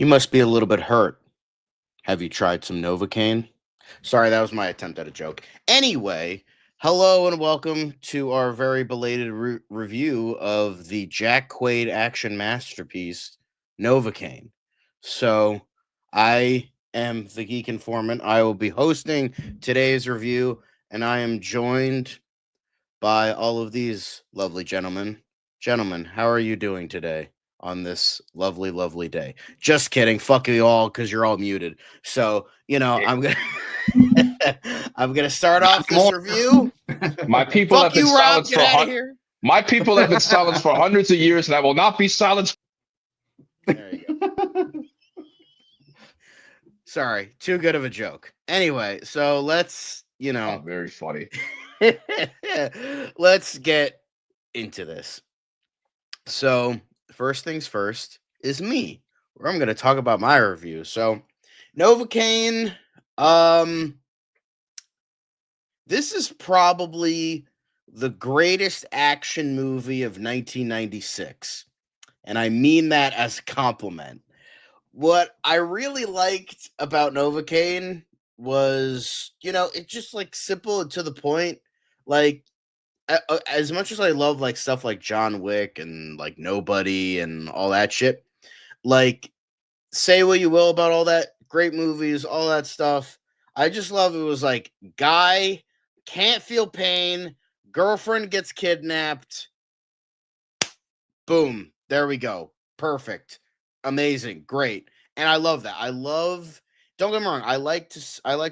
You must be a little bit hurt. Have you tried some Novocaine? Sorry, that was my attempt at a joke. Anyway, hello and welcome to our very belated review of the Jack Quaid action masterpiece, Novocaine. So, I am the Geek Informant. I will be hosting today's review, and I am joined by all of these lovely gentlemen. Gentlemen, how are you doing today on this lovely, lovely day? Just kidding. Fuck you all because you're all muted. So, I'm gonna I'm gonna start off Not this more. review. My people Fuck have been you, Rob. silenced Get for out of here. my people have been silenced for hundreds of years, and I will not be silenced. There you go. Sorry, too good of a joke. Anyway, so let's, Oh, very funny. let's get into this. So, first things first is me, where I'm going to talk about my review. So, Novocaine, this is probably the greatest action movie of 1996. And I mean that as a compliment. What I really liked about Novocaine was, it's just like simple and to the point. Like, as much as I love like stuff like John Wick and like Nobody and all that shit, like say what you will about all that great movies, all that stuff. I just love it was like guy can't feel pain, girlfriend gets kidnapped, boom, there we go. Perfect. Amazing. Great. And I love that. Don't get me wrong, I like to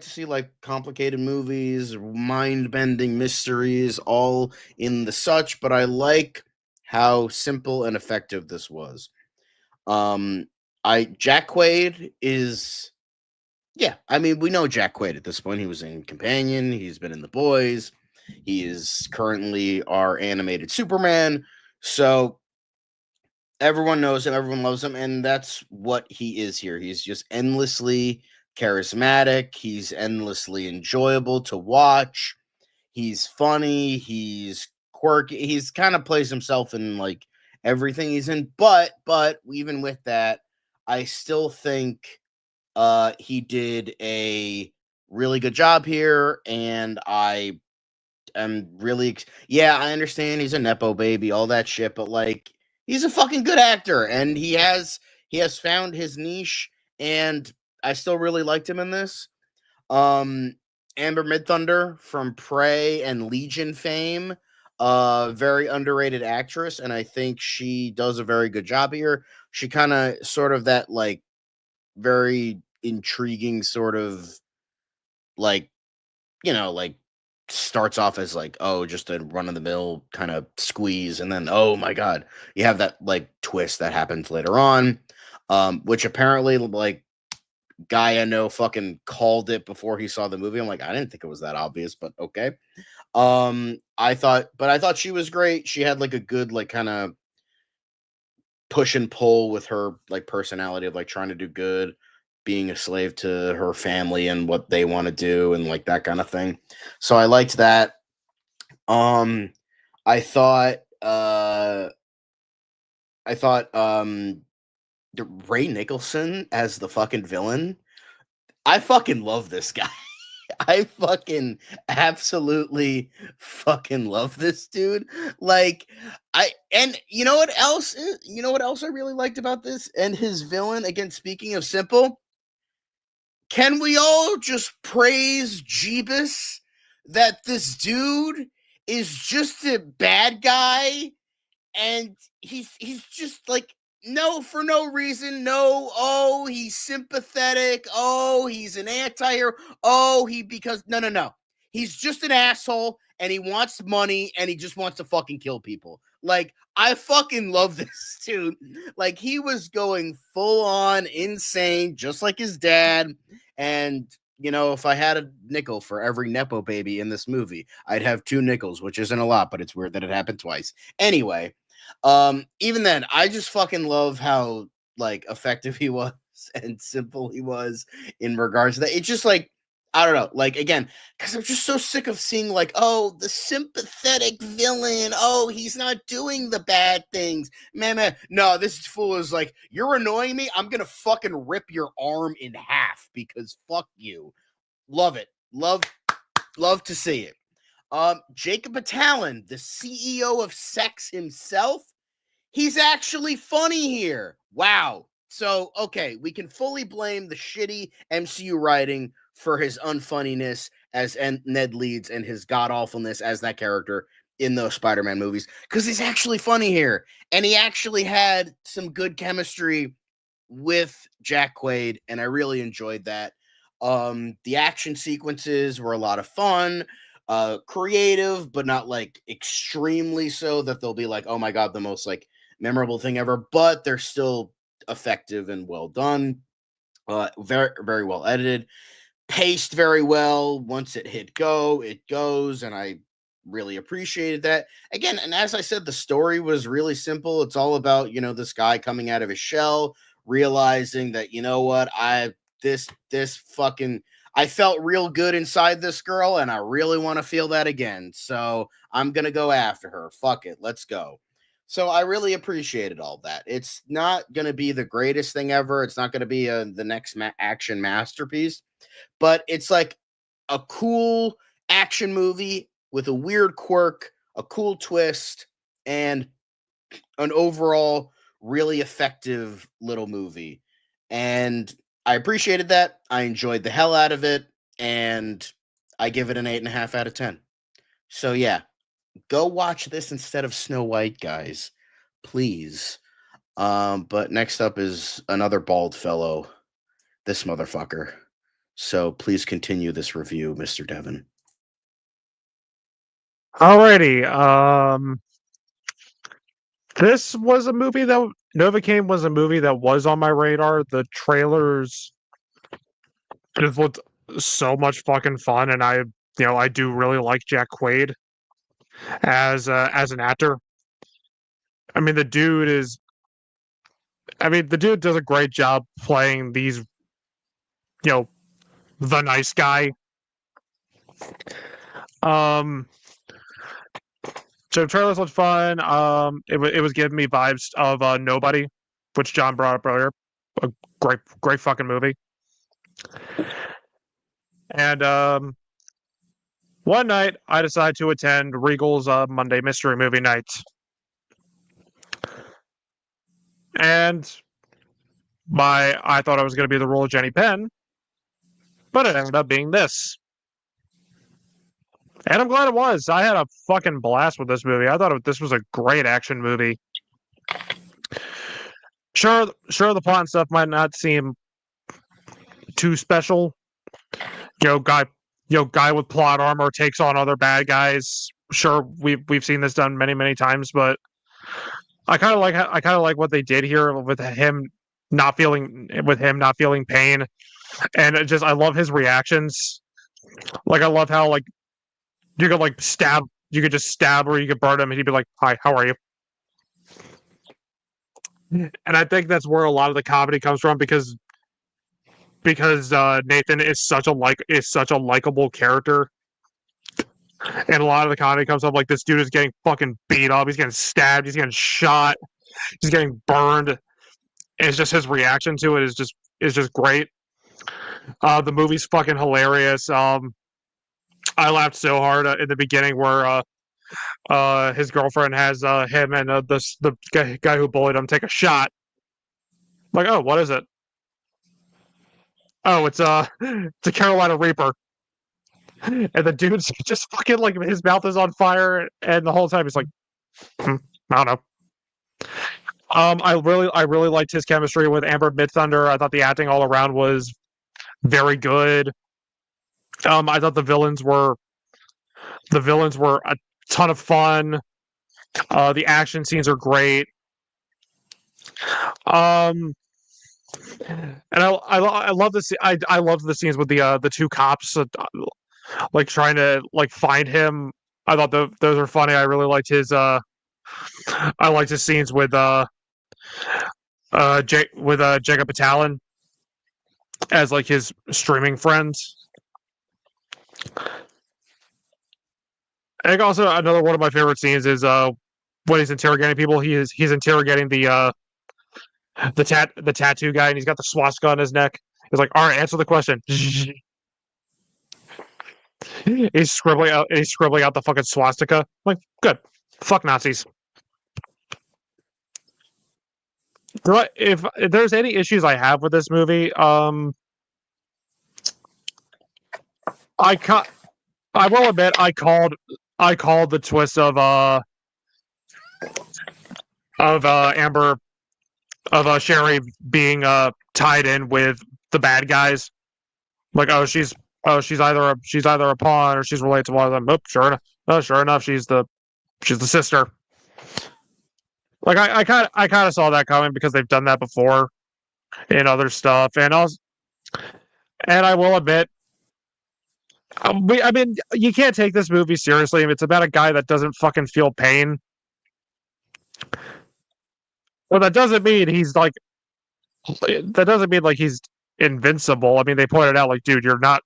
see like complicated movies, mind-bending mysteries all in the such, but I like how simple and effective this was. Um Jack Quaid is yeah, I mean we know Jack Quaid at this point. He was in Companion, he's been in The Boys, he is currently our animated Superman. So everyone knows him, everyone loves him, and that's what he is here. He's just endlessly charismatic, he's endlessly enjoyable to watch. He's funny, he's quirky, he's kind of plays himself in like everything he's in, but even with that, I still think he did a really good job here, and I'm really yeah, I understand he's a nepo baby, all that shit, but like he's a fucking good actor and he has found his niche, and I still really liked him in this. Um Amber Midthunder from Prey and Legion fame, very underrated actress, and I think she does a very good job here. She kind of sort of that like very intriguing sort of like like starts off as like, oh, just a run of the mill kind of squeeze, and then oh my god, you have that like twist that happens later on, which apparently like guy I know fucking called it before he saw the movie. I'm like, I didn't think it was that obvious, but okay. I thought she was great. She had like a good like kind of push and pull with her like personality of like trying to do good, being a slave to her family and what they want to do and like that kind of thing. So I liked that. Um I thought I thought Ray Nicholson as the fucking villain. I fucking love this guy. I fucking absolutely fucking love this dude. Like and you know what else I really liked about this and his villain, again speaking of simple, can we all just praise Jeebus that this dude is just a bad guy, and he's just like no, for no reason, no, oh he's sympathetic, oh he's an anti-hero, oh he because no, he's just an asshole and he wants money and he just wants to fucking kill people. Like I fucking love this dude. Like he was going full on insane just like his dad. And if I had a nickel for every nepo baby in this movie, I'd have two nickels, which isn't a lot, but it's weird that it happened twice. Anyway, even then, I just fucking love how like effective he was and simple he was in regards to that. It's just like I don't know. Like, again, because I'm just so sick of seeing, like, oh, the sympathetic villain. Oh, he's not doing the bad things. Man. No, this fool is like, you're annoying me. I'm going to fucking rip your arm in half because fuck you. Love it. Love to see it. Jacob Batalon, the CEO of Sex himself, he's actually funny here. Wow. So, okay, we can fully blame the shitty MCU writing for his unfunniness as Ned Leeds and his god awfulness as that character in those Spider-Man movies, because he's actually funny here, and he actually had some good chemistry with Jack Quaid, and I really enjoyed that. The action sequences were a lot of fun, creative, but not like extremely so that they'll be like, oh my god, the most like memorable thing ever. But they're still effective and well done. Very very well edited, paced very well. Once it hit go, it goes, and I really appreciated that. Again, and as I said, the story was really simple. It's all about, this guy coming out of his shell, realizing that, you know what, this fucking I felt real good inside this girl, and I really want to feel that again. So I'm gonna go after her. Fuck it, let's go. So I really appreciated all that. It's not gonna be the greatest thing ever. It's not gonna be the next action masterpiece, but it's like a cool action movie with a weird quirk, a cool twist, and an overall really effective little movie. And I appreciated that. I enjoyed the hell out of it, and I give it an 8.5 out of 10. So yeah, go watch this instead of Snow White, guys, please. But next up is another bald fellow, this motherfucker. So please continue this review, Mr. Devon. Alrighty. This was a movie that Novocaine was a movie that was on my radar. The trailers just looked so much fucking fun, and I do really like Jack Quaid as an actor. I mean, the dude does a great job playing these, the nice guy. Um, so trailers looked fun. It was giving me vibes of Nobody, which John brought up earlier. A great fucking movie. And one night I decided to attend Regal's Monday Mystery Movie Night, and I thought I was going to be the role of Jenny Penn, but it ended up being this. And I'm glad it was. I had a fucking blast with this movie. I thought this was a great action movie. Sure, the plot and stuff might not seem too special. Guy with plot armor takes on other bad guys. Sure, we've seen this done many times, but I kind of like what they did here with him not feeling pain, and I love his reactions. Like, I love how, like, you could just stab or you could burn him and he'd be like, "Hi, how are you?" And I think that's where a lot of the comedy comes from, because Nathan is such a likable character, and a lot of the comedy comes from, like, this dude is getting fucking beat up, he's getting stabbed, he's getting shot, he's getting burned, and it's just his reaction to it is just great. The movie's fucking hilarious. I laughed so hard in the beginning where his girlfriend has him and the guy who bullied him take a shot. I'm like, oh, what is it? Oh, it's it's a Carolina Reaper. And the dude's just fucking, like, his mouth is on fire, and the whole time he's like, I don't know. I really liked his chemistry with Amber Midthunder. I thought the acting all around was very good. I thought the villains were a ton of fun. The action scenes are great. And I love this. I love the scenes with the two cops, like, trying to, like, find him. I thought those were funny. I really liked his scenes with Jacob Batalon as, like, his streaming friends. I think also another one of my favorite scenes is when he's interrogating people. He's interrogating the tattoo guy, and he's got the swastika on his neck. He's like, "All right, answer the question." He's scribbling out the fucking swastika. I'm like, good. Fuck Nazis. If there's any issues I have with this movie, I will admit I called the twist of Amber Sherry being tied in with the bad guys. Like, she's either a pawn or she's related to one of them. Sure enough, she's the sister. Like, I kind of saw that coming because they've done that before in other stuff, and I will admit, I mean, you can't take this movie seriously. I mean, it's about a guy that doesn't fucking feel pain. Well, that doesn't mean he's like. That doesn't mean like he's invincible. I mean, they pointed out like, dude, you're not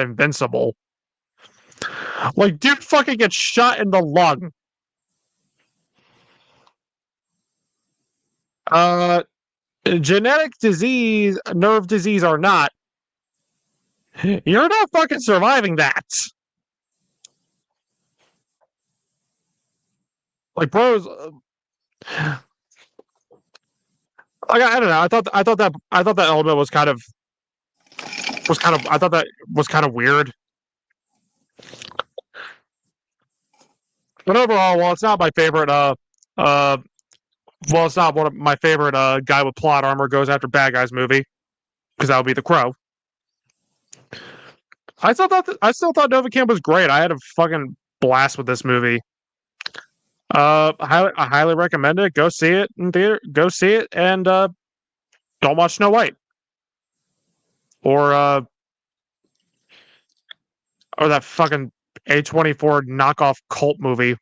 invincible. Like, dude, fucking gets shot in the lung. Genetic disease, nerve disease or not, you're not fucking surviving that. Like, bros. I don't know. I thought that element was kind of I thought that was kind of weird. But overall, while it's not my favorite well, it's not one of my favorite guy with plot armor goes after bad guys movie, because that would be The Crow. I still thought Novocaine was great. I had a fucking blast with this movie. I highly recommend it. Go see it in theater. Go see it, and don't watch Snow White or that fucking A24 knockoff cult movie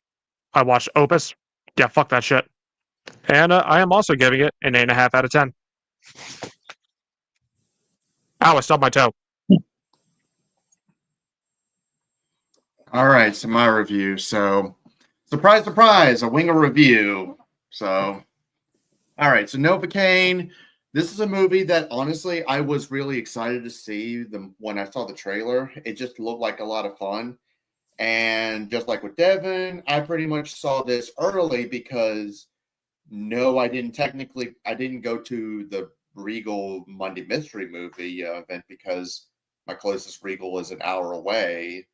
I watched, Opus. Yeah, fuck that shit. And I am also giving it an 8.5 out of 10. Ow, I stubbed my toe. All right, so my review. So, surprise, surprise, a winger review. So, all right, so Novocaine. This is a movie that honestly I was really excited to see when I saw the trailer. It just looked like a lot of fun. And just like with Devin, I pretty much saw this early because no, I didn't go to the Regal Monday Mystery Movie event because my closest Regal is an hour away.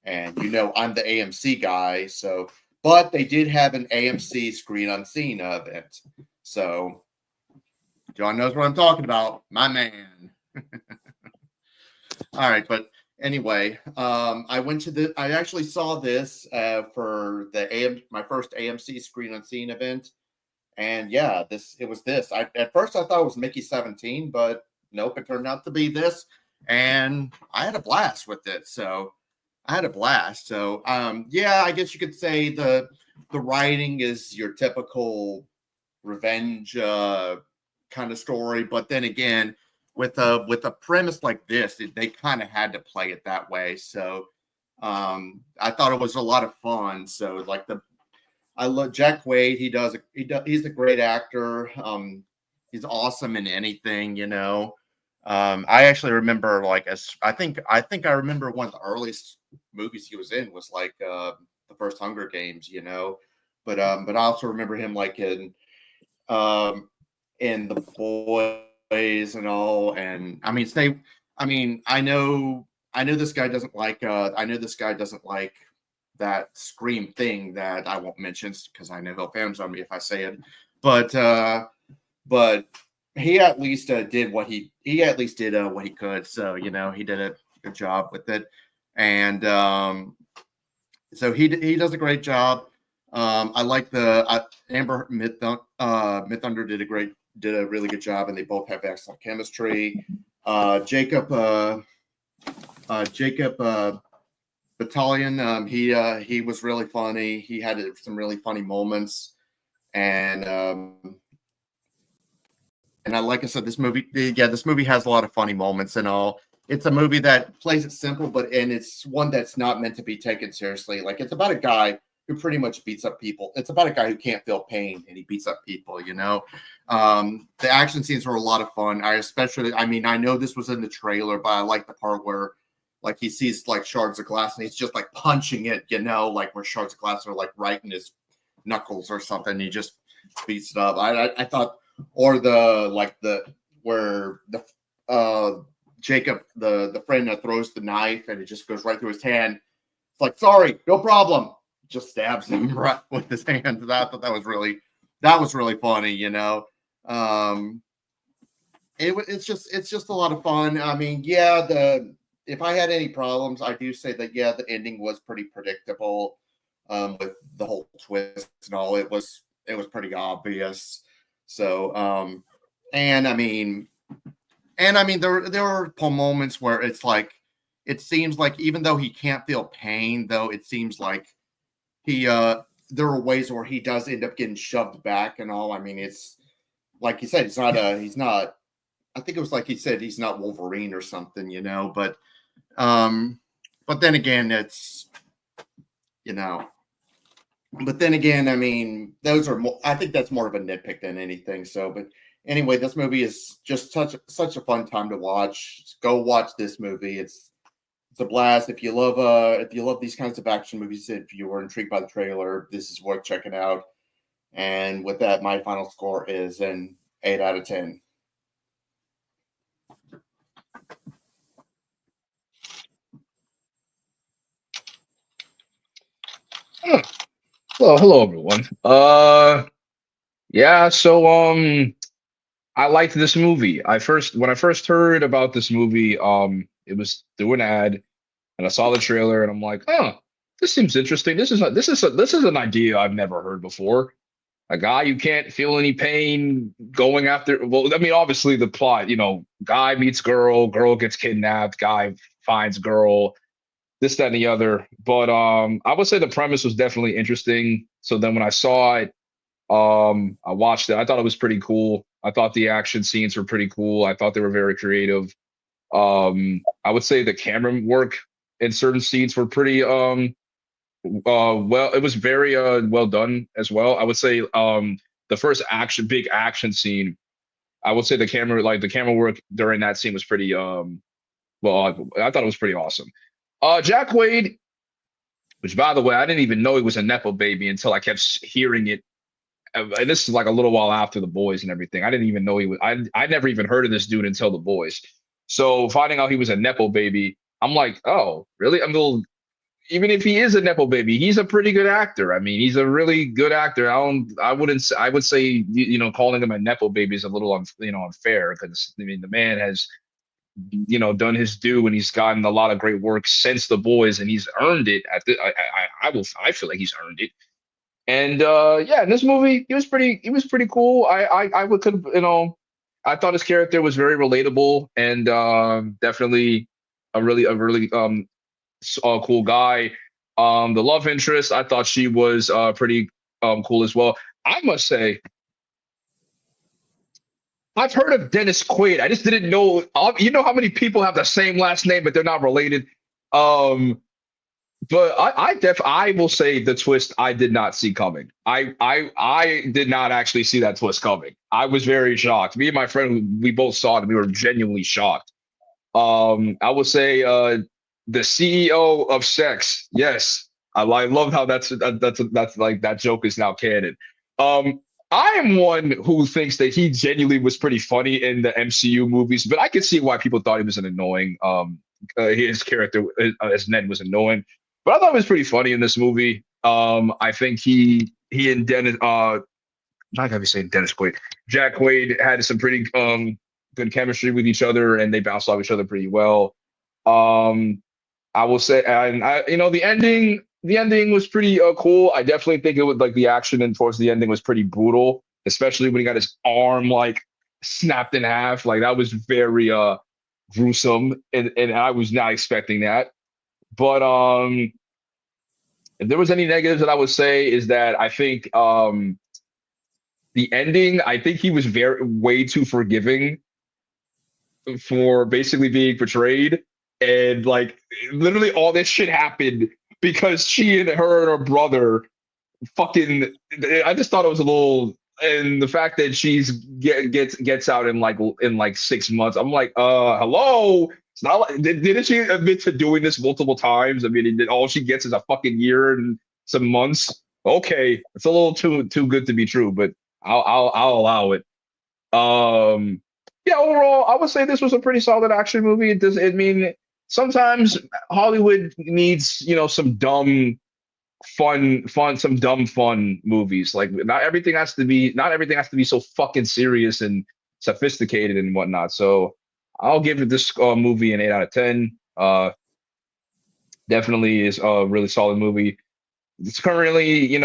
And I'm the AMC guy, so but they did have an AMC Screen Unseen event. So John knows what I'm talking about, my man. All right, but anyway, I actually saw this for my first AMC Screen Unseen event. And yeah, it was this. At first I thought it was Mickey 17, but nope, it turned out to be this. And I had a blast with it. So I had a blast. So yeah, I guess you could say the writing is your typical revenge kind of story, but then again, with a premise like this, they kind of had to play it that way. So I thought it was a lot of fun. So like I love Jack Quaid. He's a great actor. He's awesome in anything, I actually remember I think I remember one of the earliest movies he was in was like the first Hunger Games, but I also remember him like in The Boys and all. And I mean I know this guy doesn't like that Scream thing that I won't mention because I know he'll fans on me if I say it. But he at least did what he could. So he did a good job with it, and so he does a great job. I like Amber Midthunder did a really good job, and they both have excellent chemistry. Jacob Battalion, he was really funny. He had some really funny moments, and like I said, this movie has a lot of funny moments and all. it's a movie that plays it simple, and it's one that's not meant to be taken seriously. Like it's about a guy who pretty much beats up people. It's about a guy who can't feel pain and he beats up people, you know. The action scenes were a lot of fun. I mean, I know this was in the trailer, but I like the part where like he sees like shards of glass and he's just like punching it, you know, like where shards of glass are like right in his knuckles or something. He just beats it up. I thought, or where the Jacob, the friend that throws the knife and it just goes right through his hand. It's like, sorry, no problem. Just stabs him right with his hand. I thought that was really funny, you know. It's just a lot of fun. I mean, yeah, if I had any problems, I do say that yeah, the ending was pretty predictable. With the whole twist and all, it was pretty obvious. So, and I mean, there were moments where it's like, it seems like even though he can't feel pain, though, it seems like there are ways where he does end up getting shoved back and all. I mean, it's like he said, he's not. I think it was like he said he's not Wolverine or something, you know. But then again, it's, you know. But then again, I mean, those are more. I think that's more of a nitpick than anything. So, but anyway, this movie is just such a fun time to watch. Go watch this movie. It's a blast. If you love these kinds of action movies, if you were intrigued by the trailer, this is worth checking out. And with that, my final score is an 8 out of 10. Well, hello everyone. Yeah, so I liked this movie. When I first heard about this movie, it was through an ad, and I saw the trailer, and I'm like, oh, this seems interesting. This is an idea I've never heard before. A guy you can't feel any pain going after. Well, I mean, obviously the plot, you know, guy meets girl, girl gets kidnapped, guy finds girl, this, that, and the other. But I would say the premise was definitely interesting. So then when I saw it, I watched it. I thought it was pretty cool. I thought the action scenes were pretty cool. I thought they were very creative. I would say the camera work in certain scenes were pretty well, it was very well done as well. I would say the first big action scene, I would say the camera work during that scene was pretty well, I thought it was pretty awesome. Jack Quaid, which by the way, I didn't even know he was a Nepo baby until I kept hearing it. And this is like a little while after The Boys and everything. I didn't even know he was. I never even heard of this dude until The Boys. So finding out he was a Nepo baby, I'm like, oh, really? I'm a little. Even if he is a Nepo baby, he's a pretty good actor. I mean, he's a really good actor. I wouldn't. I would say, you know, calling him a Nepo baby is a little, unfair, because I mean, the man has, you know, done his due, and he's gotten a lot of great work since The Boys, and he's earned it. I feel like he's earned it. And yeah, in this movie, he was pretty cool. I would could, you know, I thought his character was very relatable, and definitely a really cool guy. The love interest, I thought she was pretty cool as well. I must say, I've heard of Dennis Quaid. I just didn't know. You know how many people have the same last name, but they're not related. Um, but I will say the twist I did not see coming. I did not actually see that twist coming. I was very shocked. Me and my friend, we both saw it, and we were genuinely shocked. I would say the CEO of sex. Yes, I love how that's like that joke is now canon. Um, I am one who thinks that he genuinely was pretty funny in the MCU movies, but I could see why people thought he was an annoying. His character as Ned was annoying, but I thought it was pretty funny in this movie. I think he and Dennis not gonna be saying Dennis Quaid. Jack Quaid had some pretty good chemistry with each other, and they bounced off each other pretty well. Um, I will say, and you know, the ending was pretty cool. I definitely think it would like the action and towards the ending was pretty brutal, especially when he got his arm like snapped in half. Like that was very gruesome, and I was not expecting that. But if there was any negatives that I would say is that I think the ending, I think he was very way too forgiving for basically being betrayed, and like literally all this shit happened because she and her brother fucking. I just thought it was a little, and the fact that gets out in like 6 months. I'm like, hello. It's not like didn't she admit to doing this multiple times? I mean, all she gets is a fucking year and some months. Okay, it's a little too good to be true, but I'll allow it. Yeah, overall, I would say this was a pretty solid action movie. It does. I mean, sometimes Hollywood needs, some dumb, some dumb, fun movies. Like not everything has to be so fucking serious and sophisticated and whatnot. So I'll give this movie an 8 out of 10. Definitely is a really solid movie. It's currently,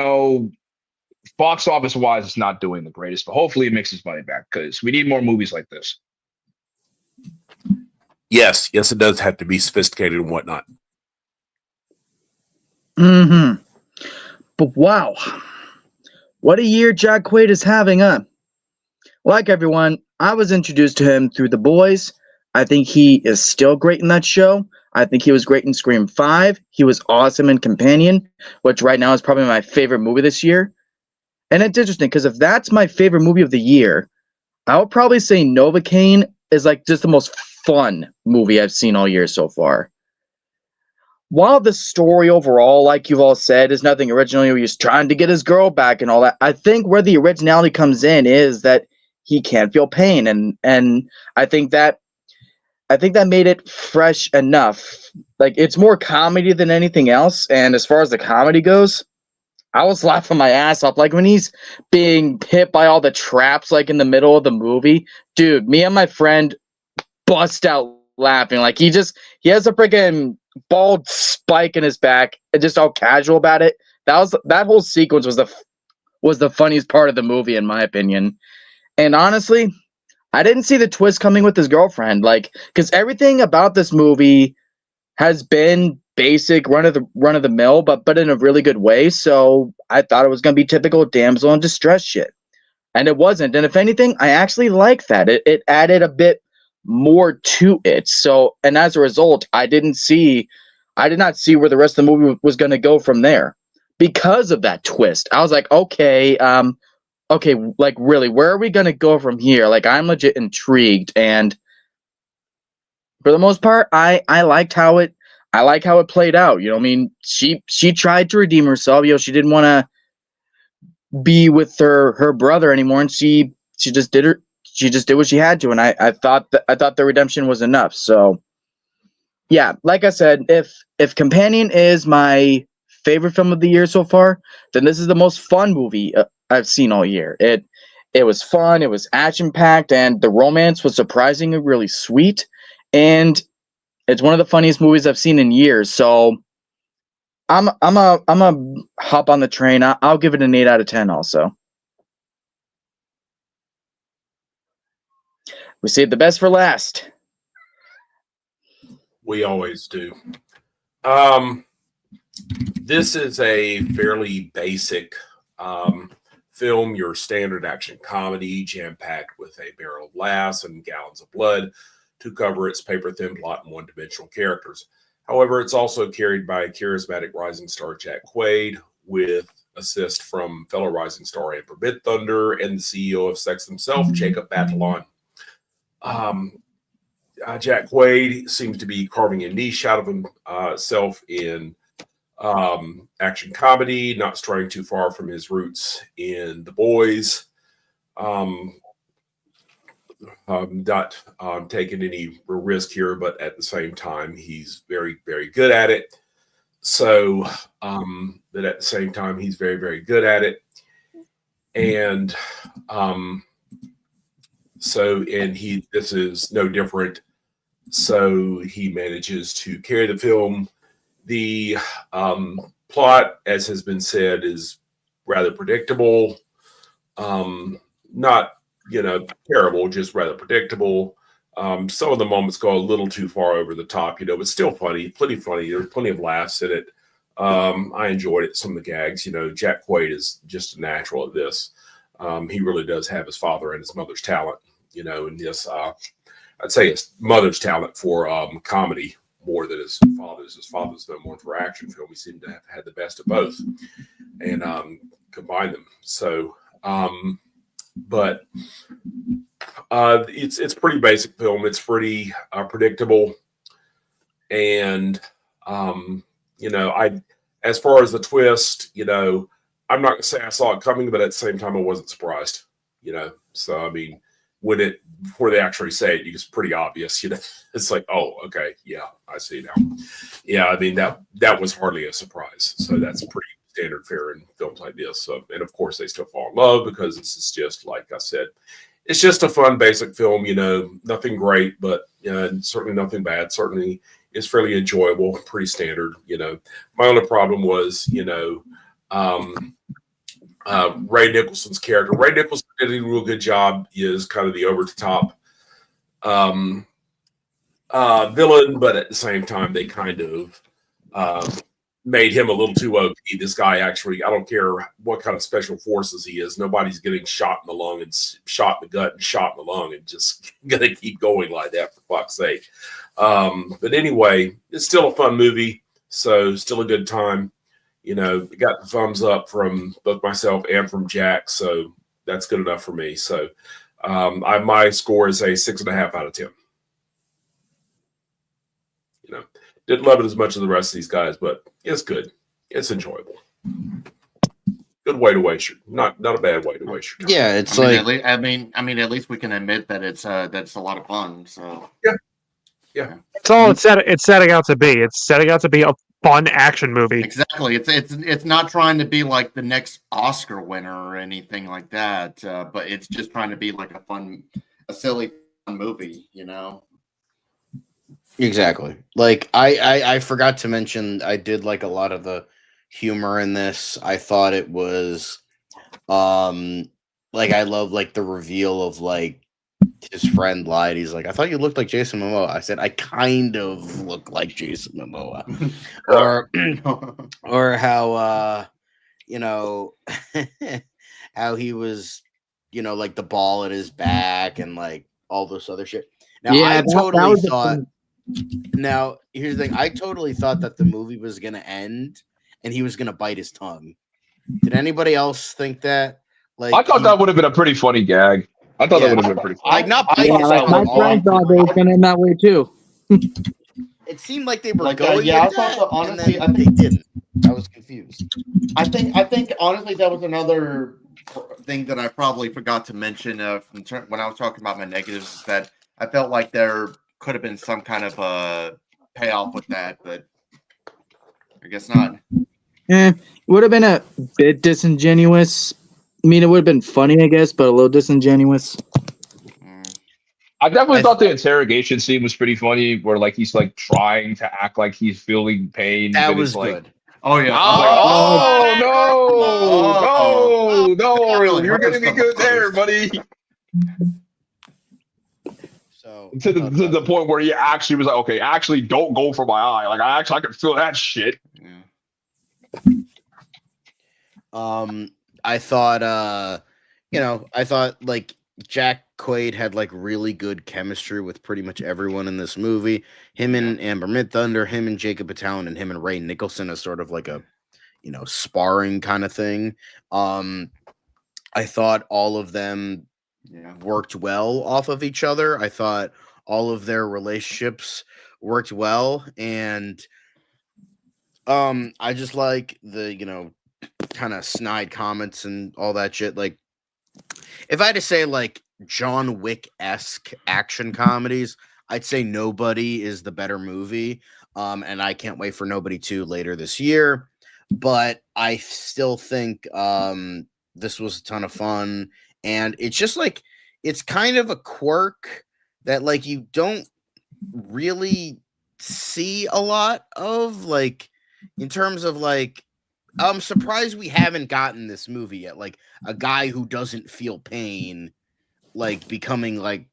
box office wise, it's not doing the greatest, but hopefully it makes its money back because we need more movies like this. Yes, it does have to be sophisticated and whatnot. Mm-hmm. But wow, what a year Jack Quaid is having, huh? Like everyone, I was introduced to him through The Boys. I think he is still great in that show. I think he was great in Scream 5. He was awesome in Companion, which right now is probably my favorite movie this year. And it's interesting because if that's my favorite movie of the year, I would probably say Novocaine is like just the most fun movie I've seen all year so far. While the story overall, like you've all said, is nothing original, he's trying to get his girl back and all that. I think where the originality comes in is that he can't feel pain, and I think that made it fresh enough. Like it's more comedy than anything else, and as far as the comedy goes, I was laughing my ass off. Like when he's being hit by all the traps, like in the middle of the movie, dude. Me and my friend bust out laughing. Like he has a freaking bald spike in his back and just all casual about it. That whole sequence was the funniest part of the movie in my opinion. And honestly, I didn't see the twist coming with his girlfriend, like because everything about this movie has been basic run of the mill, but in a really good way. So I thought it was gonna be typical damsel in distress shit, and it wasn't. And if anything, I actually like that. It added a bit more to it. So, and as a result, I did not see where the rest of the movie was going to go from there because of that twist. I was like, okay, like really, where are we going to go from here? Like, I'm legit intrigued, and for the most part, I like how it played out. I mean, she tried to redeem herself. She didn't want to be with her brother anymore, and she just did what she had to, and I thought the redemption was enough. So yeah, like I said, if Companion is my favorite film of the year so far, then this is the most fun movie I've seen all year. It was fun, it was action packed, and the romance was surprisingly really sweet, and it's one of the funniest movies I've seen in years. So I'm a hop on the train. I'll give it an 8 out of 10 also. We saved the best for last. We always do. This is a fairly basic film, your standard action comedy, jam-packed with a barrel of laughs and gallons of blood to cover its paper-thin plot and one-dimensional characters. However, it's also carried by charismatic rising star Jack Quaid, with assist from fellow rising star Amber Midthunder and the CEO of Sex himself, Jacob Batalon. Jack Quaid seems to be carving a niche out of himself in action comedy, not straying too far from his roots in The Boys. Not taking any risk here, but at the same time, he's very, very good at it. So that at the same time, he's very, very good at it. And this is no different. So he manages to carry the film. The plot, as has been said, is rather predictable. Not, terrible, just rather predictable. Some of the moments go a little too far over the top, but still funny, plenty funny. There's plenty of laughs in it. I enjoyed it. Some of the gags, Jack Quaid is just a natural at this. He really does have his father and his mother's talent, in this. I'd say his mother's talent for comedy more than his father's. His father's been more for action film. He seemed to have had the best of both and combined them. So, but it's pretty basic film. It's pretty predictable, and as far as the twist, I'm not gonna say I saw it coming, but at the same time, I wasn't surprised. So I mean, before they actually say it, it's pretty obvious. It's like, oh, okay, yeah, I see now. Yeah, I mean that was hardly a surprise. So that's pretty standard fare in films like this. So, and of course, they still fall in love because this is just like I said, it's just a fun, basic film. Nothing great, but certainly nothing bad. Certainly, it's fairly enjoyable, pretty standard. My only problem was, Ray Nicholson's character. Ray Nicholson did a real good job. He is kind of the over the top villain, but at the same time, they kind of made him a little too OP. This guy actually, I don't care what kind of special forces he is, nobody's getting shot in the lung and shot in the gut and shot in the lung and just gonna keep going like that, for fuck's sake. But anyway, it's still a fun movie, so still a good time. It got the thumbs up from both myself and from Jack, so that's good enough for me. So my score is a 6.5 out of 10. Didn't love it as much as the rest of these guys, but it's good. It's enjoyable. Good way to waste your not a bad way to waste your time. Yeah, it's at least we can admit that it's a lot of fun. So yeah. That's all it's setting out to be. It's setting out to be a fun action movie. Exactly. It's not trying to be like the next Oscar winner or anything like that. But it's just trying to be like a silly fun movie. Exactly. Like I forgot to mention, I did like a lot of the humor in this. I thought it was like I love like the reveal of like his friend lied. He's like, I thought you looked like Jason Momoa. I said, I kind of look like Jason Momoa. or how how he was, like the ball at his back and like all this other shit. Now I totally thought Now, here's the thing. I totally thought that the movie was going to end and he was going to bite his tongue. Did anybody else think that? Like, I thought that would have been a pretty funny gag. I thought that would have been pretty funny. Like, not bite his like my tongue. friend thought they were going to end that way too. It seemed like they were Like, going yeah, with I thought that, honestly, and I then they think- didn't. I was confused. I think honestly that was another thing that I probably forgot to mention when I was talking about my negatives, is that I felt like there could have been some kind of a payoff with that, but I guess not. It would have been a bit disingenuous. I mean, it would have been funny, I guess, but a little disingenuous. I definitely thought the interrogation scene was pretty funny, where like he's like trying to act like he's feeling pain. That but was it's like, good. Oh yeah. No, you're gonna be good there, buddy. So To the point where he actually was like, okay, actually don't go for my eye. Like I can feel that shit. I thought I thought like Jack Quaid had like really good chemistry with pretty much everyone in this movie. Him and Amber Midthunder, him and Jacob Batalon, and him and Ray Nicholson as sort of like a sparring kind of thing. I thought all of them worked well off of each other. I thought all of their relationships worked well, and I just like the kind of snide comments and all that shit. Like, if I had to say like John Wick-esque action comedies, I'd say Nobody is the better movie. And I can't wait for Nobody 2 later this year. But I still think this was a ton of fun. And it's just like, it's kind of a quirk that like you don't really see a lot of, like, in terms of like, I'm surprised we haven't gotten this movie yet. Like a guy who doesn't feel pain, like becoming like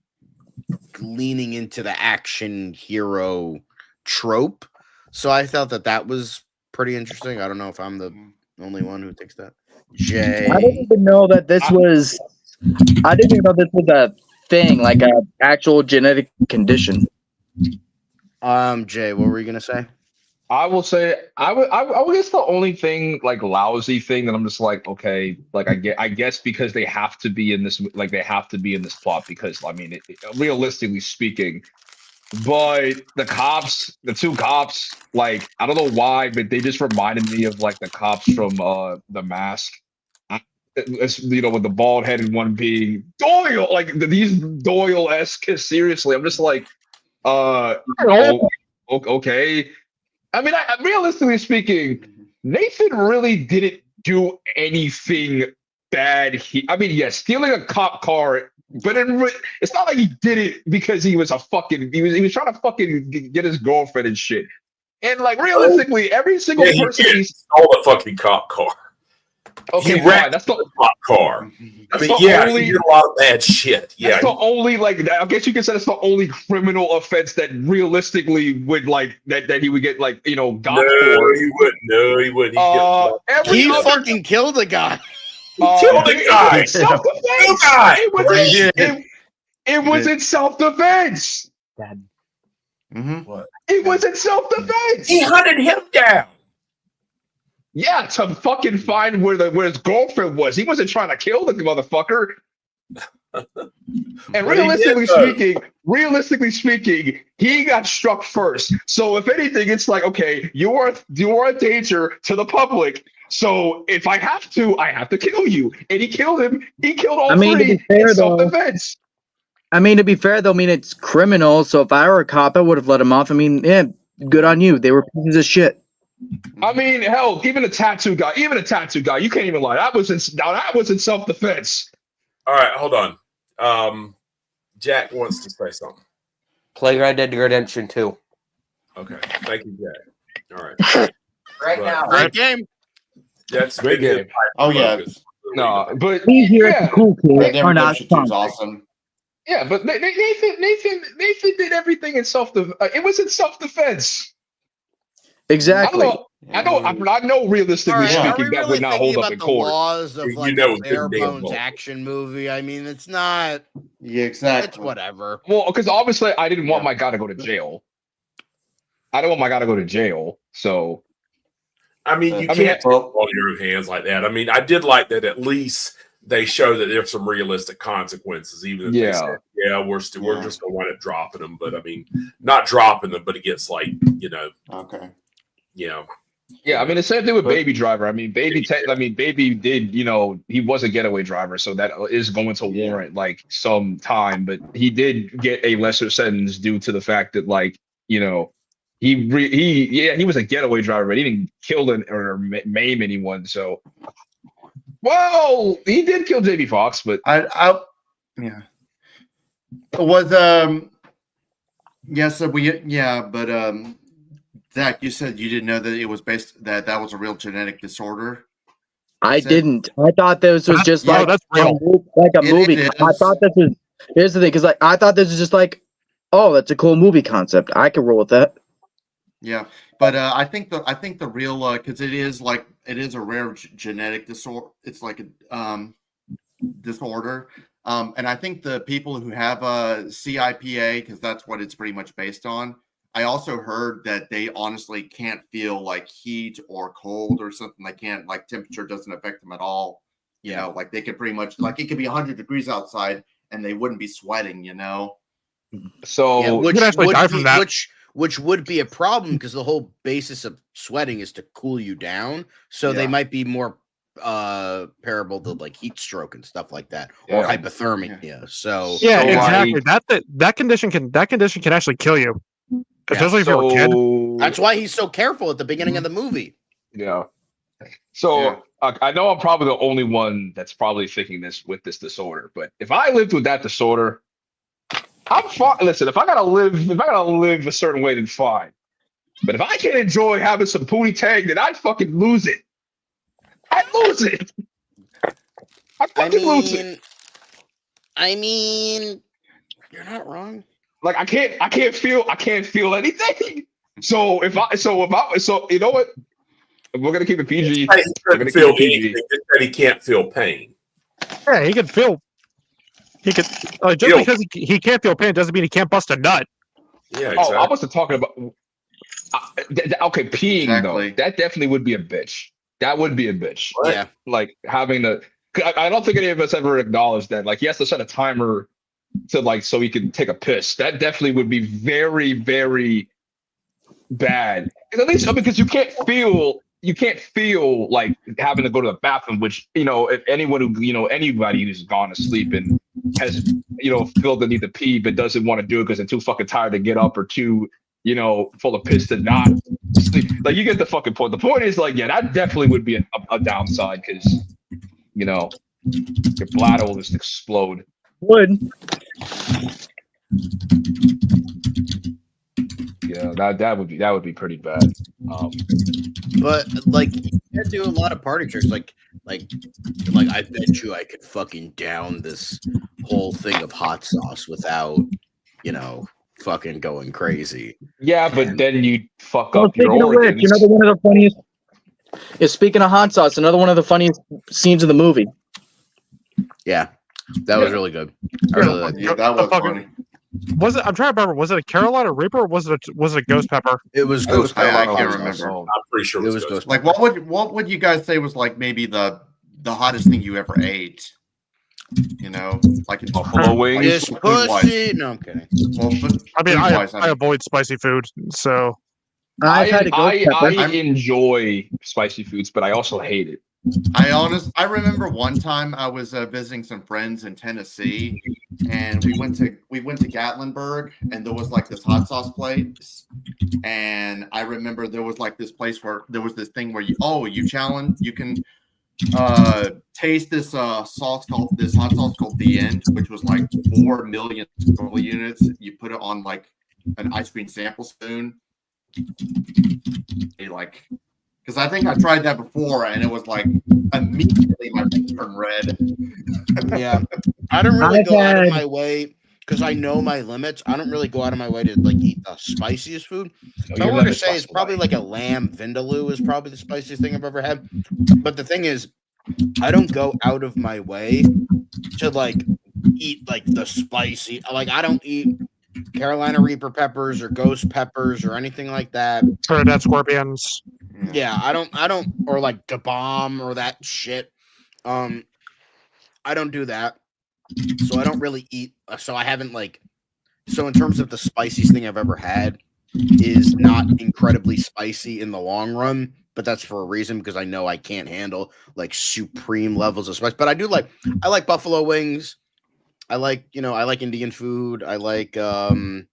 leaning into the action hero trope. So I felt that was pretty interesting. I don't know if I'm the only one who thinks that. Jay, I didn't even know that this was. I didn't even know this was a thing, like a actual genetic condition. Jay, what were you gonna say? I will say I guess the only thing like lousy thing that I'm just like, okay, like I guess because they have to be in this, like they have to be in this plot because I mean realistically speaking, but the two cops, like I don't know why, but they just reminded me of like the cops from The Mask. It's, with the bald headed one being Doyle, like these Doyle-esque. Seriously, I'm just like, okay. I mean, realistically speaking, Nathan really didn't do anything bad. I mean, yes, stealing a cop car, but it's not like he did it because he was he was trying to fucking get his girlfriend and shit. And like realistically, every single person that he's stole the fucking cop car. Okay, he fine. wrecked That's the cop car. I mean, the yeah, only- he did a lot of bad shit. Yeah, That's the only like I guess you could say that's the only criminal offense that realistically would like that he would get like got no, for. he wouldn't. No, he wouldn't. He fucking killed a guy. Killed a guy. In self-defense. Kill guy. It was in self-defense. What? It was in self-defense. He hunted him down. Yeah, to fucking find where his girlfriend was. He wasn't trying to kill the motherfucker. And realistically speaking, he got struck first. So if anything, it's like, okay, you are a danger to the public. So if I have to kill you. And he killed him. He killed all three in self-defense. I mean, to be fair, though, I mean, it's criminal. So if I were a cop, I would have let him off. I mean, yeah, good on you. They were pieces of shit. I mean, hell, even a tattoo guy, you can't even lie. That was in self-defense. All right, hold on. Jack wants to say something. Play Red Dead Redemption 2. Okay, thank you, Jack. All right. Now. Great game. That's Great game. Oh yeah, No, but He's here as a cool Red kid. Dead Or not. Redemption 2 is awesome. yeah, but Nathan did everything in self-defense. It was in self-defense. Exactly. I know. Realistically All right, are speaking, we that really would not thinking hold up about in the court. laws of You like know a it's bare been damn bones well. action movie? I mean, it's not. Yeah, It's exactly. whatever. Well, because obviously I didn't want Yeah. my guy to go to jail. I don't want my guy to go to jail. So I mean, you I mean, can't take all your own hands like that. I mean, I did like that at least they show that there's some realistic consequences, even if they said, we're just going to wind up dropping them. But I mean, not dropping them, but it gets like, Okay. yeah, I mean the same thing with Baby Driver. I mean, Baby did, he was a getaway driver, so that is going to warrant like some time, but he did get a lesser sentence due to the fact that like, he was a getaway driver, but he didn't kill or maim anyone. So, well, he did kill JB Fox, but Zach, you said you didn't know that it was that was a real genetic disorder. I didn't. I thought this was just no, like that's real. a movie. is. I thought this was. Here's the thing, because like I thought this was just like, oh, that's a cool movie concept. I could roll with that. Yeah, but I think the real because it is a rare genetic disorder. It's like a disorder, and I think the people who have a CIPA, because that's what it's pretty much based on. I also heard that they honestly can't feel like heat or cold or something. They can't, like, temperature doesn't affect them at all. Like they could pretty much, like, it could be 100 degrees outside and they wouldn't be sweating. so which could actually would die be, from that. which would be a problem because the whole basis of sweating is to cool you down. So they Yeah. might be more parable to like heat stroke and stuff like that, or Yeah. hypothermia. So Exactly. That condition can actually kill you, especially if you're a kid. that's why he's so careful at the beginning of the movie. Yeah. So I know I'm probably the only one that's probably thinking this with this disorder, but if I lived with that disorder, I'm fine. Listen, if I gotta live a certain way, then fine. But if I can't enjoy having some pootie tang, then I'd fucking lose it. I'd lose it. I mean, you're not wrong. Like I can't feel anything. So you know what? We're gonna keep it PG. He We're gonna couldn't feel keep it PG. anything. Just that he can't feel pain. Yeah, he can feel. He could just Yo. because he can't feel pain doesn't mean he can't bust a nut. Yeah, Oh, exactly. I wasn't talking about. Okay, peeing Exactly. though. That definitely would be a bitch. That would be a bitch. Yeah. Like having to. I don't think any of us ever acknowledged that. Like he has to set a timer to like so he can take a piss. That definitely would be very, very bad. At least because you can't feel like having to go to the bathroom, which if anyone who anybody who's gone to sleep and has feel the need to pee but doesn't want to do it because they're too fucking tired to get up or too full of piss to not sleep. Like you get the fucking point. The point is like, yeah, that definitely would be a downside because your bladder will just explode. Would. Yeah, that would be pretty bad. But like you can do a lot of party tricks. Like I bet you I could fucking down this whole thing of hot sauce without fucking going crazy. Yeah, but And- then you fuck Well, up your speaking of which, organs. another one of the funniest. Is speaking of hot sauce, another one of the funniest scenes of the movie. Yeah, that was Yeah. really good. I really liked it. Yeah, that was funny. Was it? I'm trying to remember. Was it a Carolina Reaper or was it a ghost pepper? It was It was ghost pepper. I hot can't sauce. remember. Oh, I'm pretty sure It was ghost Like, pepper. what would you guys say was like maybe the hottest thing you ever ate? Like in Buffalo wings. This food-wise. pussy. No, I'm kidding. Well, I mean, food-wise, I avoid spicy food, so I've had a ghost pepper. I enjoy spicy foods, but I also hate it. I remember one time I was visiting some friends in Tennessee, and we went to Gatlinburg, and there was like this hot sauce place, and I remember there was like this place where there was this thing where you can taste this hot sauce called The End, which was like 4 million units. You put it on like an ice cream sample spoon. Because I think I tried that before, and it was like immediately my face turned red. Yeah, I don't really I've go out of had- my way because I know my limits. I don't really go out of my way to like eat the spiciest food. So I want to say it's probably like a lamb vindaloo is probably the spiciest thing I've ever had. But the thing is, I don't go out of my way to like eat like the spicy. Like I don't eat Carolina Reaper peppers or ghost peppers or anything like that. Trinidad scorpions. Yeah, I don't or like the bomb or that shit. I don't do that. So I don't really eat. So I haven't like. So in terms of the spiciest thing I've ever had is not incredibly spicy in the long run, but that's for a reason because I know I can't handle like supreme levels of spice. But I like buffalo wings. I like Indian food. I like like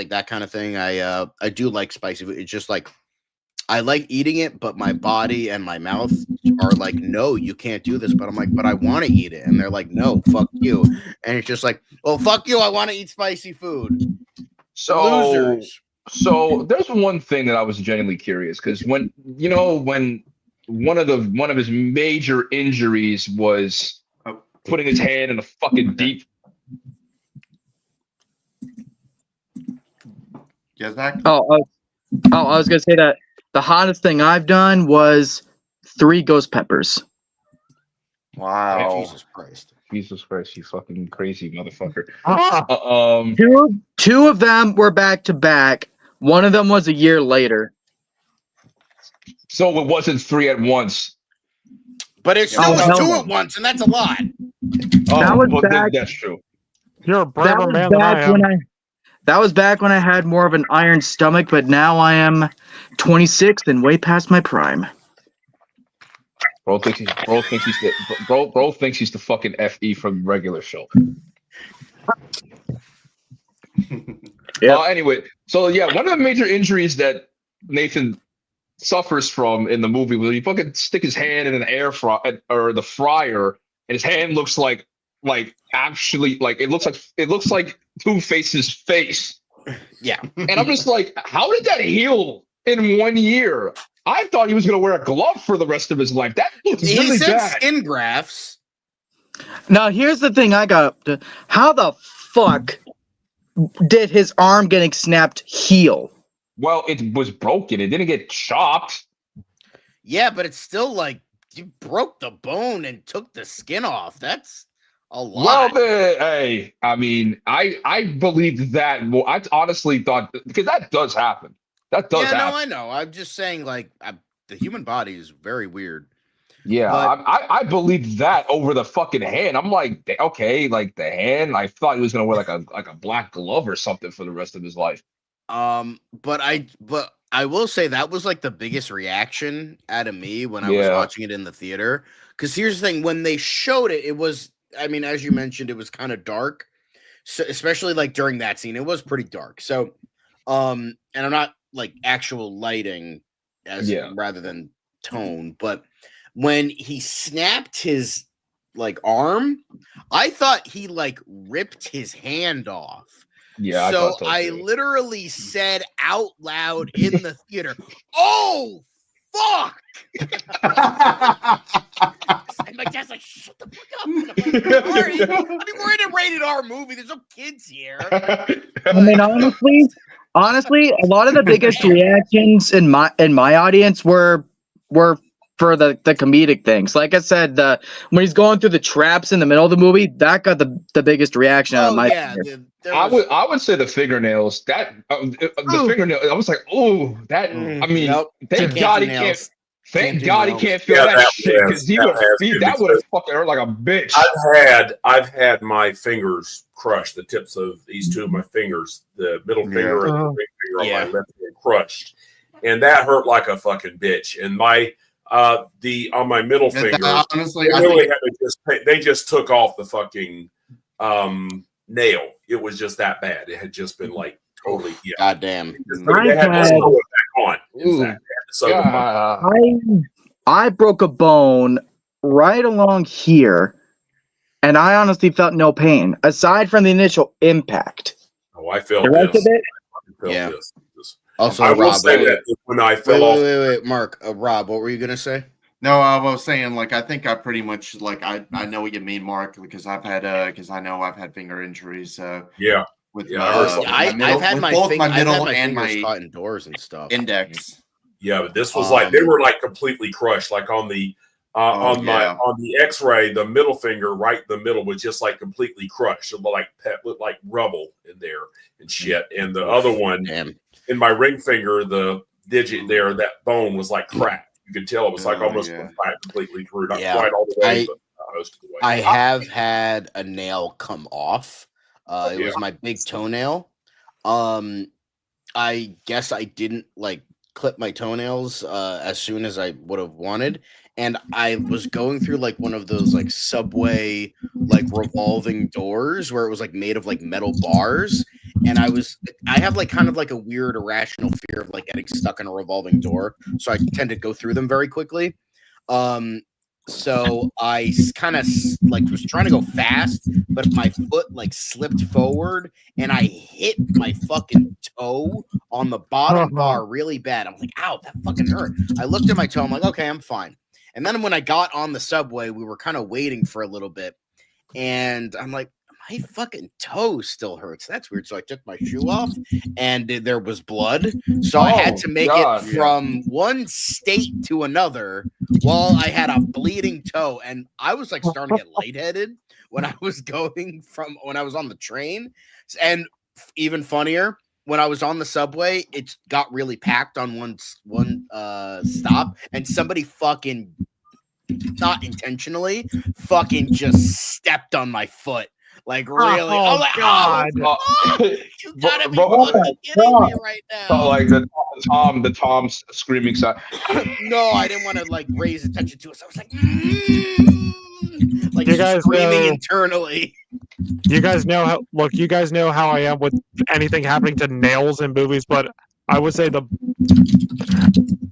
that kind of thing. I do like spicy food. It's just like I like eating it, but my body and my mouth are like, no, you can't do this. But I'm like, but I want to eat it. And they're like, no, fuck you. And it's just like, well, fuck you. I want to eat spicy food. So Losers. So there's one thing that I was genuinely curious because when one of his major injuries was putting his hand in a fucking deep. Yeah, Zach? I was gonna say that the hottest thing I've done was 3 ghost peppers. Wow. Jesus Christ. Jesus Christ, you fucking crazy motherfucker. Ah, Two of them were back to back. One of them was a year later. So it wasn't 3 at once. But it still Oh, was hell 2 no. at once, and that's a lot. That was well, back- that's true. you're a That braver was man than I back am. that was back when I had more of an iron stomach, but now I am 26 and way past my prime. Bro thinks he's the fucking FE from regular show. Yep. Anyway, so yeah, one of the major injuries that Nathan suffers from in the movie was he fucking stick his hand in an air fryer or the fryer, and his hand looks like actually like it looks like Two-Face's face. Yeah. And I'm just like, how did that heal in 1 year? I thought he was gonna wear a glove for the rest of his life. That looks He really said bad. skin grafts. Now here's the thing I got up to. How the fuck did his arm getting snapped heal? Well, it was broken. It didn't get chopped. Yeah, but it's still like you broke the bone and took the skin off. That's A Well, lot. hey, I mean, I believed that more. I honestly thought because that does happen. That does Yeah, no, happen. I know. I'm just saying, like, the human body is very weird. Yeah, But I believed that over the fucking hand. I'm like, okay, like the hand. I thought he was gonna wear like a black glove or something for the rest of his life. but I will say that was like the biggest reaction out of me when I was Yeah, watching it in the theater. Because here's the thing: when they showed it, it was, I mean, as you mentioned, it was kind of dark. So especially like during that scene, it was pretty dark. So, and I'm not like actual lighting as yeah, rather than tone, but when he snapped his like arm, I thought he like ripped his hand off. yeah. I So thought so I too. literally said out loud in the theater, "Oh fuck!" And my dad's like, "Shut the fuck up!" And I'm like, "Sorry, I mean, we're in a rated R movie. There's no kids here." I mean, honestly, a lot of the biggest Man. reactions in my audience were for the comedic things. Like I said, when he's going through the traps in the middle of the movie, that got the biggest reaction out of Oh my. yeah, there was. I would say the fingernails. That the Ooh. fingernail. I was like, oh, that. I mean, Nope, I thank can't God do he can't. nails. Can't Thank do God he nails. can't feel Yeah, that shit because he would. has been That would have because fucking hurt like a bitch. I've had my fingers crushed, the tips of these two of my fingers, the middle finger and the ring finger on Yeah. my left hand crushed, and that hurt like a fucking bitch. And my on my middle finger, Honestly, they I really think had to they just took off the fucking nail. It was just that bad. It had just been like totally Goddamn. They had to sew it back on. In Ooh, fact, they had to sew the fucking God. I broke a bone right along here, and I honestly felt no pain aside from the initial impact. Oh, I The felt rest of this. it, I felt Yeah. this. Also, I will Rob, say wait, that when I wait, fell off, wait, Mark, Rob, what were you gonna say? no, I was saying like I think I pretty much like I know what you mean, Mark, because I've had because I know I've had finger injuries. yeah, With Yeah, I heard my, something. with my middle, I've had with my both my I've had middle my and fingers my caught indoors and stuff. index. yeah, but this was like they were like completely crushed. Like on the on yeah. the X-ray, the middle finger, right in the middle, was just like completely crushed. It looked like rubble in there and shit. And the other one Damn. in my ring finger, the digit there, that bone was like cracked. You could tell it was like Oh, almost yeah. completely through, not Yeah. quite all the way, but most of the way. I have had a nail come off. It Yeah. was my big toenail. I guess I didn't like clip my toenails as soon as I would have wanted, and I was going through like one of those like subway like revolving doors where it was like made of like metal bars, and I have like kind of like a weird irrational fear of like getting stuck in a revolving door, so I tend to go through them very quickly. So I kind of like was trying to go fast, but my foot like slipped forward and I hit my fucking toe on the bottom bar really bad. I'm like, ow, that fucking hurt. I looked at my toe. I'm like, okay, I'm fine. And then when I got on the subway, we were kind of waiting for a little bit. And I'm like, my fucking toe still hurts. That's weird. So I took my shoe off and there was blood. So I had to make God. it from one state to another while I had a bleeding toe. And I was like starting to get lightheaded when I was when I was on the train. And even funnier, when I was on the subway, it got really packed on one stop, and somebody fucking, not intentionally, fucking just stepped on my foot. Like really? Oh, Like, God. you gotta be Bro, fucking kidding me right now. like the Tom screaming sound. No, I didn't want to like raise attention to it. So I was like, like You guys screaming know- internally. You guys know how. Look, you guys know how I am with anything happening to nails in movies, but I would say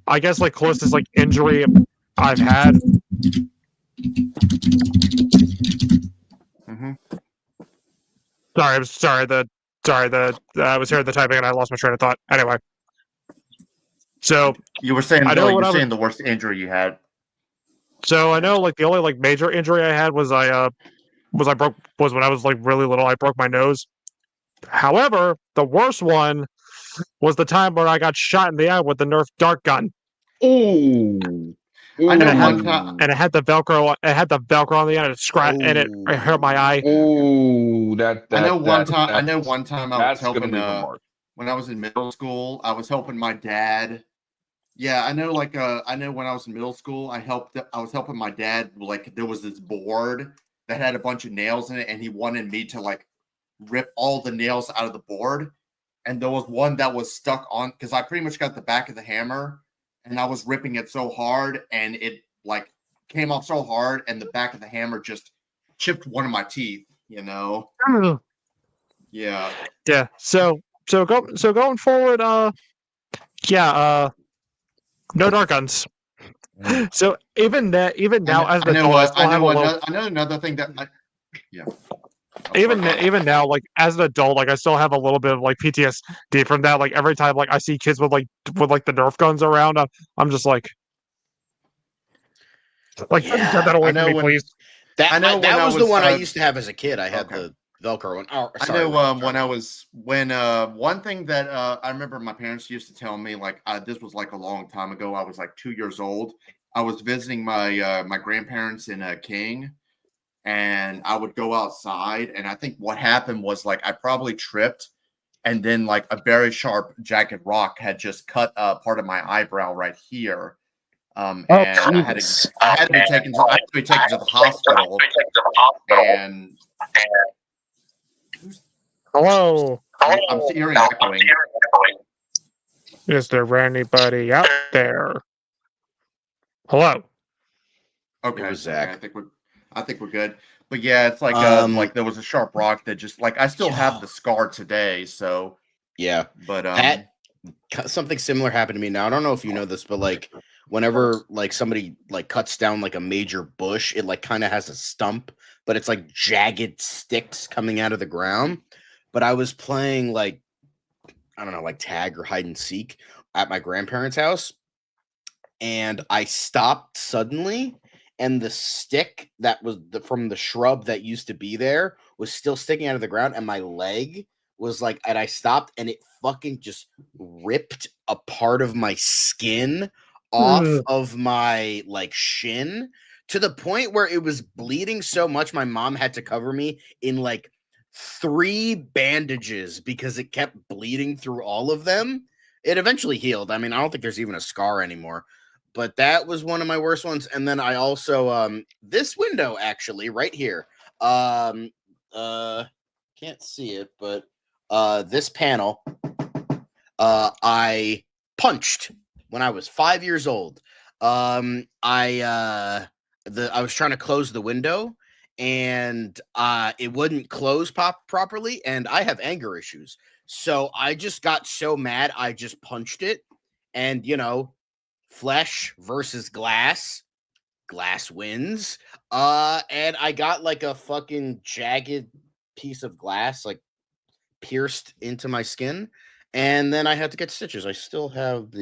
I guess like closest like injury I've had. Mm-hmm. Sorry, I'm sorry. I was hearing the typing and I lost my train of thought. Anyway, so You were saying I no. know You what were I was- saying the worst injury you had. so I know like the only like major injury I had was when I was like really little. I broke my nose. However, the worst one was the time where I got shot in the eye with the Nerf dart gun. Ooh. I know And one time. and it had the Velcro. It had the Velcro on the end. And it hurt my eye. Oh, I know one time. I know one time I was That's gonna helping. leave a mark. When I was in middle school, I was helping my dad. Yeah, I know. Like, I know when I was in middle school, I was helping my dad. Like, there was this board that had a bunch of nails in it, and he wanted me to like rip all the nails out of the board. And there was one that was stuck on because I pretty much got the back of the hammer, and I was ripping it so hard, and it like came off so hard, and the back of the hammer just chipped one of my teeth. You know? Yeah. Yeah. So going forward, no dark guns. So even now, as an adult, I still have a little. I know another thing that. Yeah. Even now, like as an adult, like I still have a little bit of like PTSD from that. Like every time, like I see kids with the Nerf guns around, I'm just like Yeah, get that away I from know me, when- please. That I know when that I was the was, one I used to have as a kid. I had okay. the Velcro one. Oh, I sorry, know Wayne, when sorry. I was one thing that I remember my parents used to tell me, like this was like a long time ago. I was like 2 years old. I was visiting my my grandparents in King, and I would go outside, and I think what happened was like I probably tripped, and then like a very sharp jagged rock had just cut part of my eyebrow right here. And I had to be taken to the hospital. And Hello, I'm hearing echoing. is there anybody out there? Hello. Okay, It was Zach. okay, I think we're good. But yeah, it's like there was a sharp rock that just like I still have the scar today. So Yeah, but something similar happened to me. Now I don't know if you know this, but like whenever like somebody like cuts down like a major bush, it like kind of has a stump, but it's like jagged sticks coming out of the ground. But I was playing like I don't know, like tag or hide and seek at my grandparents' house, and I stopped suddenly, and the stick that was from the shrub that used to be there was still sticking out of the ground, and my leg was like, and I stopped, and it fucking just ripped a part of my skin off of my like shin to the point where it was bleeding so much my mom had to cover me in like 3 bandages because it kept bleeding through all of them. It eventually healed. I mean, I don't think there's even a scar anymore, but that was one of my worst ones. And then I also this window actually right here. Can't see it, but this panel I punched when I was 5 years old. I was trying to close the window and it wouldn't close properly, and I have anger issues. So I just got so mad, I just punched it, and you know, flesh versus glass wins. And I got like a fucking jagged piece of glass like pierced into my skin, and then I had to get stitches. I still have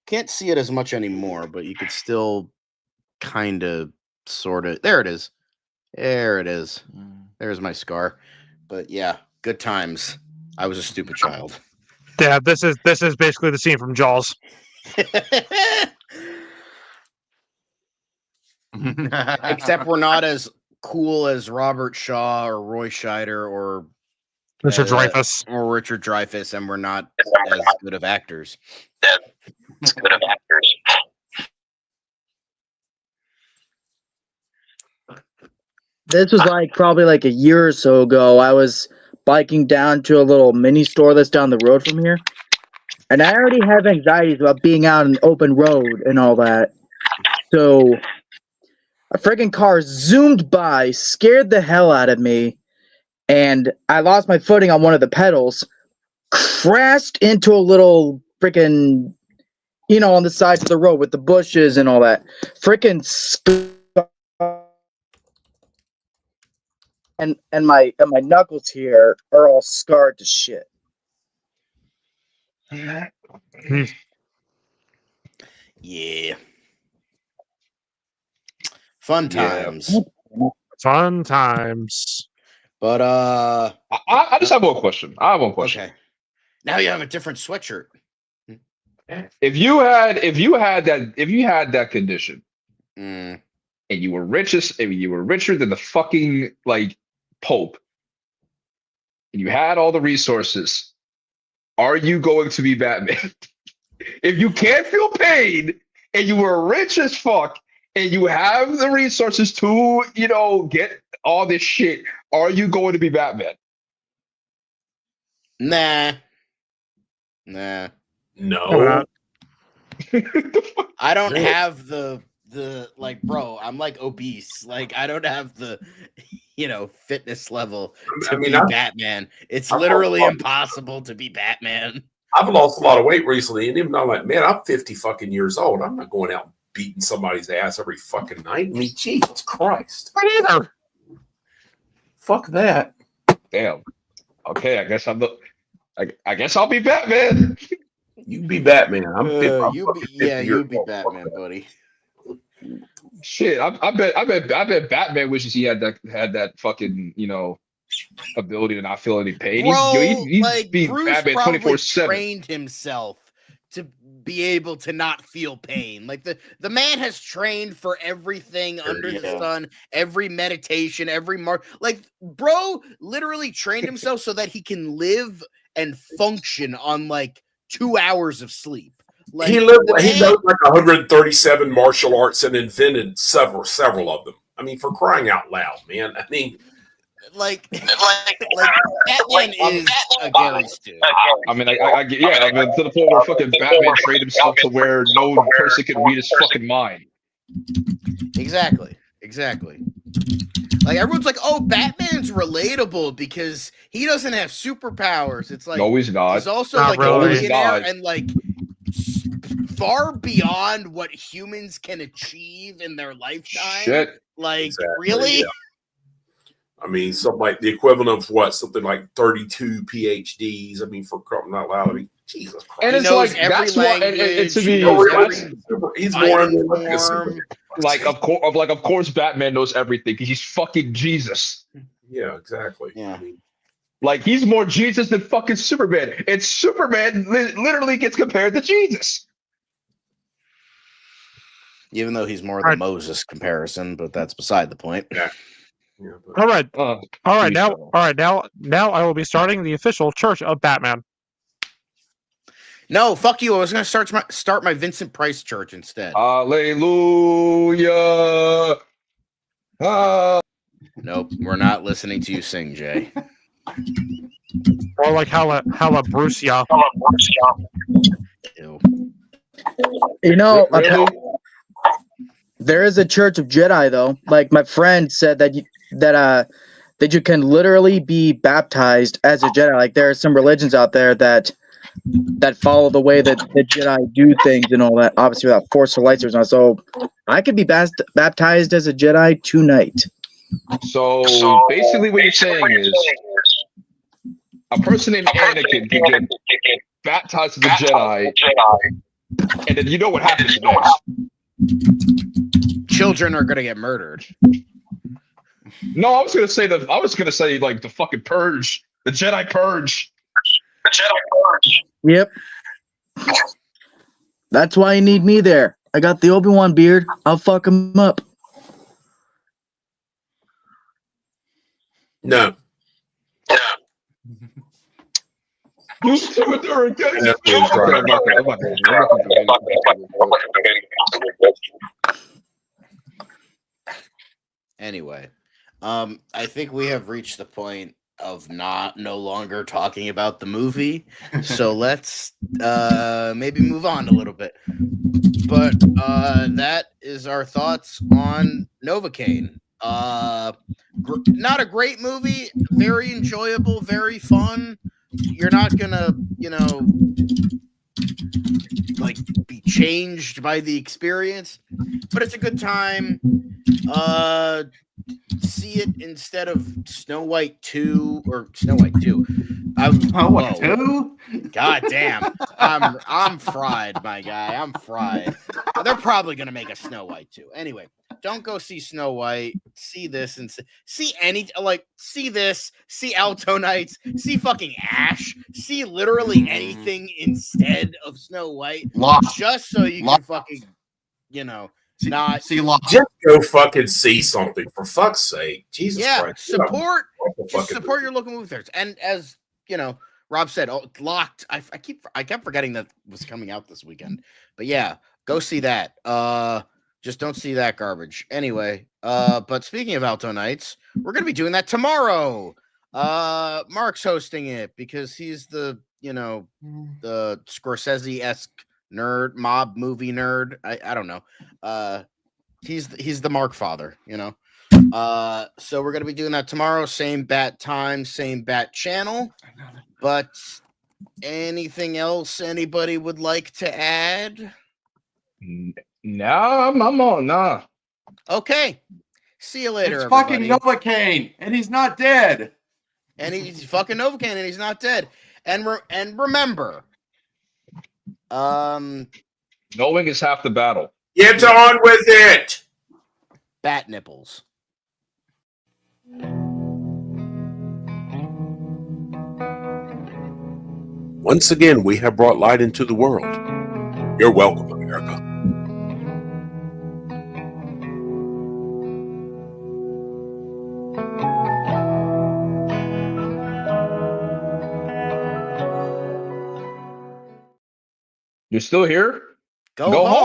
can't see it as much anymore, but you could still kind of sort of there it is. There's my scar. But yeah, good times. I was a stupid child. Yeah, this is basically the scene from Jaws. Except we're not as cool as Robert Shaw or Roy Scheider or Richard Dreyfuss. Or Richard Dreyfuss, and we're not as good of actors. This was like probably like a year or so ago. I was biking down to a little mini store that's down the road from here. And I already have anxieties about being out on an open road and all that. So a friggin' car zoomed by, scared the hell out of me, and I lost my footing on one of the pedals, crashed into a little freaking, on the sides of the road with the bushes and all that. Freaking and my knuckles here are all scarred to shit. Yeah. Fun times. Fun times. But I just have one question. I have one question. Okay. Now you have a different sweatshirt. If you had that condition, Mm. and you were richer than the fucking like Pope, and you had all the resources, are you going to be Batman? If you can't feel pain and you were rich as fuck and you have the resources to, get all this shit, are you going to be Batman? Nah. Why No. not? I don't Really? have the like, bro, I'm like obese. Like, I don't have the fitness level to I mean, be Batman. It's I've literally lost- impossible to be Batman. I've lost a lot of weight recently, and even though I'm like, man, I'm 50 fucking years old. I'm not going out and beating somebody's ass every fucking night. I mean, Jesus Christ. Me neither. Fuck that. Damn. Okay, I guess I guess I'll be Batman. You be Batman. I'm You fucking be 50 years Batman, old. buddy. Shit, I bet Batman wishes he had that fucking ability to not feel any pain. Bro, He's like be Bruce Batman probably 24/7. trained himself to be able to not feel pain. Like the man has trained for everything under the sun, every meditation, every mark. Like, bro literally trained himself so that he can live and function on like 2 hours of sleep. Like, He knows like 137 martial arts and invented several of them. I mean, for crying out loud, man. I mean, like Batman is a Gary Stu. I mean, I get, yeah, I mean, to the point where fucking Batman trained himself to where no person can read his fucking mind. Exactly. Like, everyone's like, oh, Batman's relatable because he doesn't have superpowers. It's like, No, he's not. he's also Not like really. a No, he's billionaire not. and like far beyond what humans can achieve in their lifetime. Shit. Like, Exactly, really? yeah. I mean, something like the equivalent of what? Something like 32 PhDs. I mean, for crying out loud. I mean, Jesus Christ. And He it's knows like every that's what, and language, to he me, knows that's He's more fighting like a form. like of course Batman knows everything because he's fucking Jesus. Yeah, exactly. Yeah. I mean, Like, he's more Jesus than fucking Superman. And Superman literally gets compared to Jesus. Even though he's more the Moses comparison, but that's beside the point. yeah, but All right. Uh, All right, please now, don't. all right, now I will be starting the official Church of Batman. No, fuck you. I was gonna start my Vincent Price church instead. Hallelujah. Nope, we're not listening to you sing, Jay. Or like Hala Bruce, yeah. Ew. Really? There is a Church of Jedi though. Like, my friend said that you can literally be baptized as a Jedi. Like, there are some religions out there that follow the way that the Jedi do things and all that. Obviously, without force or lightsabers on. So, I could be baptized as a Jedi tonight. So basically what you're saying is a person named Anakin can get baptized as a Jedi, and then you know what happens next. Children are gonna get murdered. No, I was gonna say like the fucking purge, the Jedi purge. Yep. That's why you need me there. I got the Obi-Wan beard. I'll fuck him up. no. You see what they're against? Yeah, Okay, I'm not gonna Anyway, I think we have reached the point of no longer talking about the movie, so let's maybe move on a little bit. But that is our thoughts on Novocaine. Not a great movie, very enjoyable, very fun. You're not gonna, like, be changed by the experience, but it's a good time. See it instead of Snow White 2 or Snow White 2. What, 2? God damn. I'm fried, my guy. I'm fried. They're probably gonna make a Snow White 2. Anyway, don't go see Snow White. See this and see this. See Alto Knights. See fucking Ash. See literally anything instead of Snow White. Lost. Just so you can fucking, Not See, lots. Just go fucking see something for fuck's sake. Jesus yeah, Christ. support What the just fucking support movie? your local movie theaters. And as you know, Rob said, Locked. I kept forgetting that was coming out this weekend. But yeah, go see that. Just don't see that garbage. Anyway, but speaking of Alto Nights, we're gonna be doing that tomorrow. Mark's hosting it because he's the the Scorsese-esque nerd, mob movie nerd. I don't know. He's the Mark father, so we're gonna be doing that tomorrow, same bat time, same bat channel. But anything else anybody would like to add? No, I'm on. Nah. Okay. See you later, It's everybody. fucking Novocaine, and he's not dead. And he's fucking Novocaine, and he's not dead. And remember, Knowing is half the battle. Get on with it. bat nipples. Once again, we have brought light into the world. You're welcome, America. You're still here? Go Go home.